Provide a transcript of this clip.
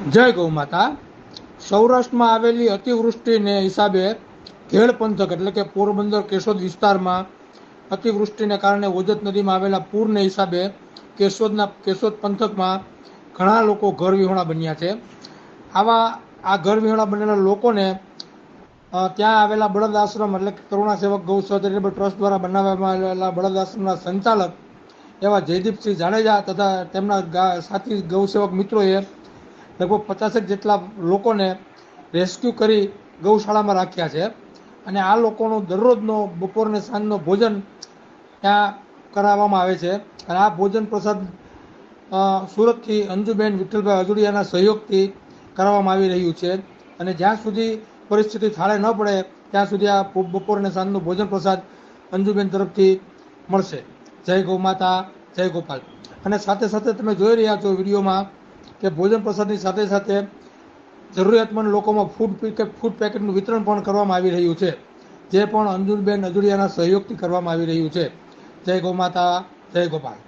જય ગૌ માતા. સૌરાષ્ટ્રમાં આવેલી અતિવૃષ્ટિને હિસાબે ઘેડ પંથક એટલે કે પોરબંદર કેશોદ વિસ્તારમાં અતિવૃષ્ટિને કારણે ઓજત નદીમાં આવેલા પૂરને હિસાબે કેશોદ પંથકમાં ઘણા લોકો ઘર વિહોણા બન્યા છે. આ ઘર વિહોણા બનેલા લોકોને ત્યાં આવેલા બળદ આશ્રમ એટલે કે કરુણા સેવક ગૌ ચેરિટેબલ ટ્રસ્ટ દ્વારા બનાવવામાં આવેલા બળદ આશ્રમના સંચાલક એવા જયદીપસિંહ જાડેજા તથા તેમના સાથી ગૌસેવક મિત્રોએ લગભગ 50 જેટલા લોકોને રેસ્ક્યુ કરી ગૌશાળામાં રાખ્યા છે. અને આ લોકોનો દરરોજનો બપોર અને સાંજનો ભોજન ત્યાં કરાવવામાં આવે છે. અને આ ભોજન પ્રસાદ સુરતથી અંજુબેન વિઠ્ઠલભાઈ અજુડિયાના સહયોગથી કરાવવામાં આવી રહ્યું છે. અને જ્યાં સુધી પરિસ્થિતિ થાળે ન પડે ત્યાં સુધી આ બપોર અને સાંજનો ભોજન પ્રસાદ અંજુબેન તરફથી મળશે. જય ગૌ માતા, જય ગોપાલ. અને સાથે સાથે તમે જોઈ રહ્યા છો વિડીયોમાં કે ભોજન પ્રસાદની સાથે સાથે જરૂરિયાતમંદ લોકોમાં ફૂડ પેકેટનું વિતરણ પણ કરવામાં આવી રહ્યું છે, જે પણ અંજુબેન અજુડિયાના સહયોગથી કરવામાં આવી રહ્યું છે. જય ગૌ માતા, જય ગોપાલ.